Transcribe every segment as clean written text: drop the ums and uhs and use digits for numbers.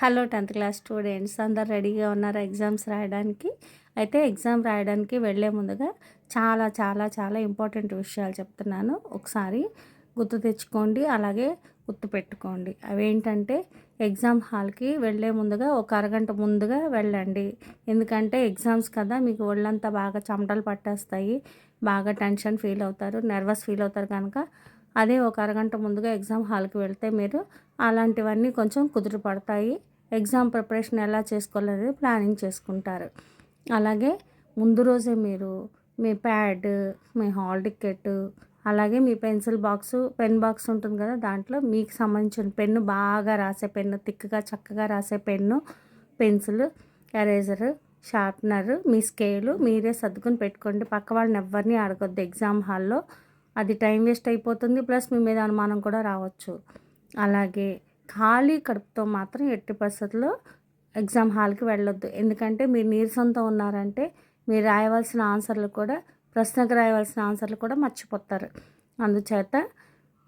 Hello 10th class students అందరు రెడీగా ఉన్నారా ఎగ్జామ్స్ రాయడానికి? అయితే ఎగ్జామ్ రాయడానికి వెళ్ళే ముందుగా చాలా చాలా చాలా ఇంపార్టెంట్ విషయాలు చెప్తున్నాను. ఒకసారి గుర్తు తెచ్చుకోండి, అలాగే గుర్తుపెట్టుకోండి. అవేంటంటే ఎగ్జామ్ హాల్కి వెళ్ళే ముందుగా ఒక అరగంట ముందుగా వెళ్ళండి. ఎందుకంటే ఎగ్జామ్స్ కదా, మీకు ఒళ్ళంతా బాగా చెమటలు పట్టేస్తాయి, బాగా టెన్షన్ ఫీల్ అవుతారు, నర్వస్ ఫీల్ అవుతారు. కనుక అదే ఒక అరగంట ముందుగా ఎగ్జామ్ హాల్కి వెళ్తే మీరు అలాంటివన్నీ కొంచెం కుదుటపడతాయి. ఎగ్జామ్ ప్రిపరేషన్ ఎలా చేసుకోవాలనేది ప్లానింగ్ చేసుకుంటారు. అలాగే ముందు రోజే మీరు మీ ప్యాడ్, మీ హాల్ టికెట్, అలాగే మీ పెన్సిల్ బాక్సు, పెన్ బాక్స్ ఉంటుంది కదా, దాంట్లో మీకు సంబంధించిన పెన్ను, బాగా రాసే పెన్ను, తిక్కగా చక్కగా రాసే పెన్ను, పెన్సిల్, ఎరేజరు, షార్ప్నర్, మీ స్కేలు మీరే సర్దుకొని పెట్టుకోండి. పక్క వాళ్ళని ఎవరిని అడగొద్దు ఎగ్జామ్ హాల్లో. అది టైం వేస్ట్ అయిపోతుంది, ప్లస్ మీ మీద అనుమానం కూడా రావచ్చు. అలాగే ఖాళీ కడుపుతో మాత్రం ఎట్టి పరిస్థితుల్లో ఎగ్జామ్ హాల్కి వెళ్ళొద్దు. ఎందుకంటే మీరు నీరసంతో ఉన్నారంటే మీరు రాయవలసిన ఆన్సర్లు కూడా, ప్రశ్నకు రాయవలసిన ఆన్సర్లు కూడా మర్చిపోతారు. అందుచేత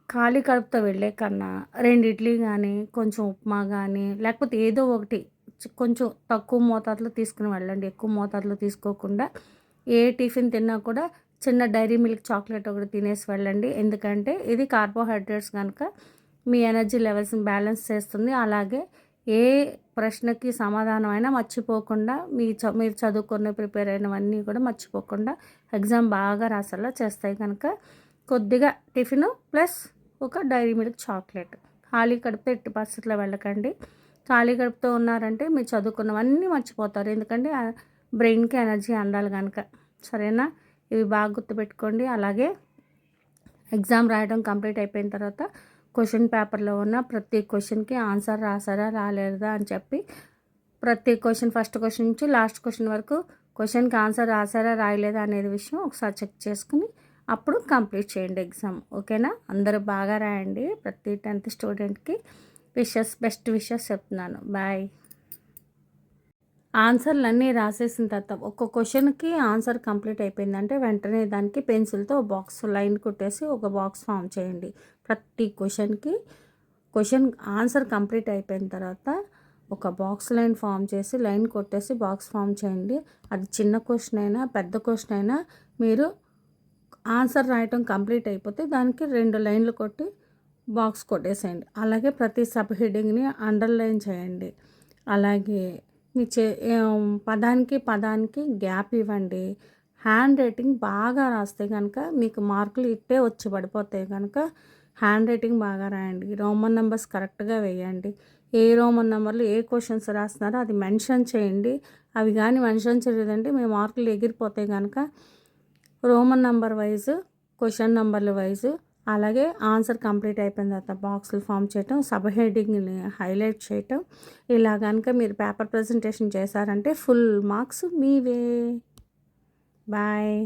ఖాళీ కడుపుతో వెళ్ళే కన్నా 2 ఇడ్లీ కానీ, కొంచెం ఉప్మా కానీ, లేకపోతే ఏదో ఒకటి కొంచెం తక్కువ మోతాదులో తీసుకుని వెళ్ళండి. ఎక్కువ మోతాదులో తీసుకోకుండా ఏ టిఫిన్ తిన్నా కూడా చిన్న డైరీ మిల్క్ చాక్లెట్ ఒకటి తినేసి వెళ్ళండి. ఎందుకంటే ఇది కార్బోహైడ్రేట్స్ కనుక మీ ఎనర్జీ లెవెల్స్ని బ్యాలెన్స్ చేస్తుంది. అలాగే ఏ ప్రశ్నకి సమాధానం అయినా మర్చిపోకుండా మీరు చదువుకున్న ప్రిపేర్ అయినవన్నీ కూడా మర్చిపోకుండా ఎగ్జామ్ బాగా రాసేలా చేస్తాయి. కనుక కొద్దిగా టిఫిన్ ప్లస్ ఒక డైరీ మిల్క్ చాక్లెట్. ఖాళీ కడుపుతో ఎట్టి పరిస్థితుల్లో వెళ్ళకండి. ఖాళీ కడుపుతో ఉన్నారంటే మీరు చదువుకున్నవన్నీ మర్చిపోతారు. ఎందుకంటే బ్రెయిన్కి ఎనర్జీ అందాలి కనుక. సరేనా? ఇవి బాగా గుర్తుపెట్టుకోండి. అలాగే ఎగ్జామ్ రాయడం కంప్లీట్ అయిపోయిన తర్వాత క్వశ్చన్ పేపర్లో ఉన్న ప్రతి క్వశ్చన్కి ఆన్సర్ రాసారా రాలేదా అని చెప్పి ప్రతి క్వశ్చన్, ఫస్ట్ క్వశ్చన్ నుంచి లాస్ట్ క్వశ్చన్ వరకు క్వశ్చన్కి ఆన్సర్ రాసారా రాయలేదా అనేది విషయం ఒకసారి చెక్ చేసుకుని అప్పుడు కంప్లీట్ చేయండి ఎగ్జామ్. ఓకేనా? అందరూ బాగా రాయండి. ప్రతి 10th స్టూడెంట్కి బెస్ట్ విషెస్ చెప్తున్నాను. బాయ్. ఆన్సర్లు అన్నీ రాసేసిన తర్వాత ఒక్క క్వశ్చన్కి ఆన్సర్ కంప్లీట్ అయిపోయిందంటే వెంటనే దానికి పెన్సిల్తో బాక్స్ లైన్ కుట్టేసి ఒక బాక్స్ ఫామ్ చేయండి. ప్రతి క్వశ్చన్ ఆన్సర్ కంప్లీట్ అయిపోయిన తర్వాత ఒక బాక్స్ లైన్ ఫామ్ చేసి లైన్ కొట్టేసి బాక్స్ ఫామ్ చేయండి. అది చిన్న క్వశ్చన్ అయినా పెద్ద క్వశ్చన్ అయినా మీరు ఆన్సర్ రాయటం కంప్లీట్ అయిపోతే దానికి 2 లైన్లు కొట్టి బాక్స్ కొట్టేసేయండి. అలాగే ప్రతి సబ్ హెడ్డింగ్ని అండర్లైన్ చేయండి. అలాగే మీ పదానికి గ్యాప్ ఇవ్వండి. హ్యాండ్ రైటింగ్ బాగా రాస్తే కనుక మీకు మార్కులు ఇట్టే వచ్చి పడిపోతాయి. కనుక హ్యాండ్ రైటింగ్ బాగా రాయండి. రోమన్ నెంబర్స్ కరెక్ట్గా వేయండి. ఏ రోమన్ నెంబర్లు ఏ క్వశ్చన్స్ రాస్తున్నారో అది మెన్షన్ చేయండి. అవి కానీ మెన్షన్ చేయలేదంటే మీ మార్కులు ఎగిరిపోతాయి. కనుక రోమన్ నెంబర్ వైజ్, క్వశ్చన్ నెంబర్ల వైజ్, అలాగే ఆన్సర్ కంప్లీట్ అయిపోయిన తర్వాత బాక్సులు ఫామ్ చేయటం, సబ్ హెడ్డింగ్ని హైలైట్ చేయటం, ఇలా కనుక మీరు పేపర్ ప్రజెంటేషన్ చేశారంటే ఫుల్ మార్క్స్ మీవే. బాయ్.